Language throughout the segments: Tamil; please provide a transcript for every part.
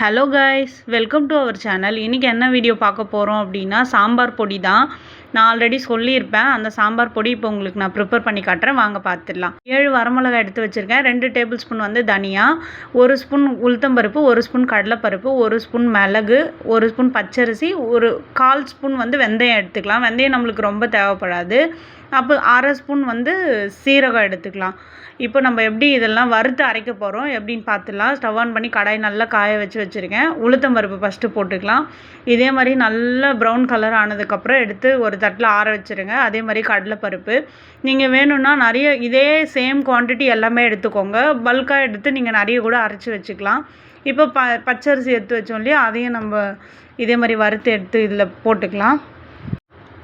Hello guys, welcome to our channel. இன்றைக்கி என்ன வீடியோ பார்க்க போகிறோம் அப்படின்னா, சாம்பார் பொடி தான். நான் ஆல்ரெடி சொல்லியிருப்பேன். அந்த சாம்பார் பொடி இப்போ உங்களுக்கு நான் ப்ரிப்பேர் பண்ணி காட்டுறேன், வாங்க பார்த்துடலாம். 7 வரமிளகாய் எடுத்து வச்சுருக்கேன். 2 டேபிள் ஸ்பூன் வந்து தனியா, 1 ஸ்பூன் உளுத்தம்பருப்பு, 1 ஸ்பூன் கடலைப்பருப்பு, 1 ஸ்பூன் மிளகு, 1 ஸ்பூன் பச்சரிசி, ஒரு 1/4 ஸ்பூன் வந்து வெந்தயம் எடுத்துக்கலாம். வெந்தயம் நம்மளுக்கு ரொம்ப தேவைப்படாது. அப்போ 1/2 ஸ்பூன் வந்து சீரகம் எடுத்துக்கலாம். இப்போ நம்ம எப்படி இதெல்லாம் வறுத்து அரைக்க போகிறோம் எப்படின்னு பார்த்துலாம். ஸ்டவ் ஆன் பண்ணி கடாய் நல்லா காய வச்சுருக்கேன். உளுத்தம்பருப்பு ஃபஸ்ட்டு போட்டுக்கலாம். இதே மாதிரி நல்லா ப்ரௌன் கலர் ஆனதுக்கப்புறம் எடுத்து ஒரு தட்டில் ஆற வச்சுருங்க. அதே மாதிரி கடலைப்பருப்பு நீங்கள் வேணும்னா நிறைய இதே சேம் குவான்டிட்டி எல்லாமே எடுத்துக்கோங்க. பல்காக எடுத்து நீங்கள் நிறைய கூட அரைச்சி வச்சுக்கலாம். இப்போ பச்சரிசி எடுத்து வச்சோம் இல்லையா, அதையும் நம்ம இதே மாதிரி வறுத்து எடுத்து இதில் போட்டுக்கலாம்.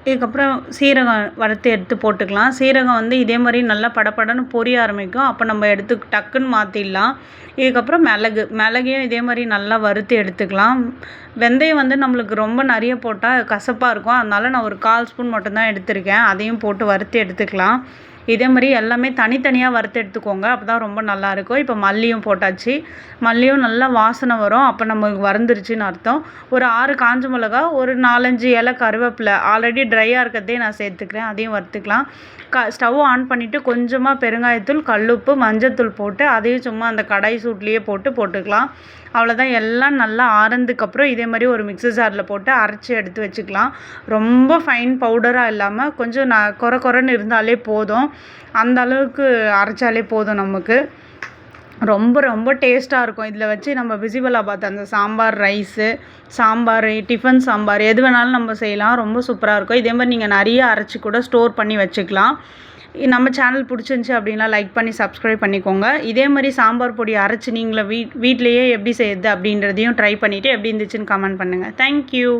இதுக்கப்புறம் சீரகம் வறுத்து எடுத்து போட்டுக்கலாம். சீரகம் வந்து இதே மாதிரி நல்லா படப்படன்னு பொரிய ஆரம்பிக்கும். அப்போ நம்ம எடுத்து டக்குன்னு மாற்றிடலாம். இதுக்கப்புறம் மிளகையும் இதே மாதிரி நல்லா வறுத்து எடுத்துக்கலாம். வெந்தயம் வந்து நம்மளுக்கு ரொம்ப நிறைய போட்டால் கசப்பாக இருக்கும். அதனால் நான் ஒரு 1/4 ஸ்பூன் மட்டும்தான் எடுத்திருக்கேன். அதையும் போட்டு வறுத்து எடுத்துக்கலாம். இதே மாதிரி எல்லாமே தனித்தனியாக வறுத்து எடுத்துக்கோங்க. அப்போ தான் ரொம்ப நல்லாயிருக்கும். இப்போ மல்லியும் போட்டாச்சு. மல்லியும் நல்லா வாசனை வரும். அப்போ நமக்கு வறுந்துருச்சுன்னு அர்த்தம். ஒரு 6 காஞ்ச மிளகா, ஒரு 4-5 இலை கருவேப்பிலை ஆல்ரெடி ட்ரையாக இருக்கிறதே நான் சேர்த்துக்கிறேன். அதையும் வறுத்துக்கலாம். ஸ்டவ் ஆன் பண்ணிவிட்டு கொஞ்சமாக பெருங்காயத்தூள், கல்லுப்பு, மஞ்சத்தூள் போட்டு அதையும் சும்மா அந்த கடாய் சூட்லேயே போட்டுக்கலாம். அவ்வளோதான். எல்லாம் நல்லா ஆறதுக்கப்புறம் இதே மாதிரி ஒரு மிக்ஸி ஜாரில் போட்டு அரைச்சி எடுத்து வச்சுக்கலாம். ரொம்ப ஃபைன் பவுடராக இல்லாமல் கொஞ்சம் கொரன்னு இருந்தாலே போதும். அந்த அளவுக்கு அரைச்சாலே போதும் நமக்கு. ரொம்ப ரொம்ப டேஸ்ட்டாக இருக்கும். இதில் வச்சு நம்ம விசிபிளாபாத் அந்த சாம்பார் ரைஸு, சாம்பார், டிஃபன் சாம்பார் எது வேணாலும் நம்ம செய்யலாம். ரொம்ப சூப்பராக இருக்கும். இதே மாதிரி நீங்கள் நிறைய அரைச்சி கூட ஸ்டோர் பண்ணி வச்சுக்கலாம். நம்ம சேனல் பிடிச்சிருந்துச்சி அப்படின்னா லைக் பண்ணி சப்ஸ்கிரைப் பண்ணிக்கோங்க. இதே மாதிரி சாம்பார் பொடி அரைச்சி நீங்களே வீட்லேயே எப்படி செய்யுது அப்படின்றதையும் ட்ரை பண்ணிவிட்டு எப்படி இருந்துச்சுன்னு கமெண்ட் பண்ணுங்கள். தேங்க்யூ.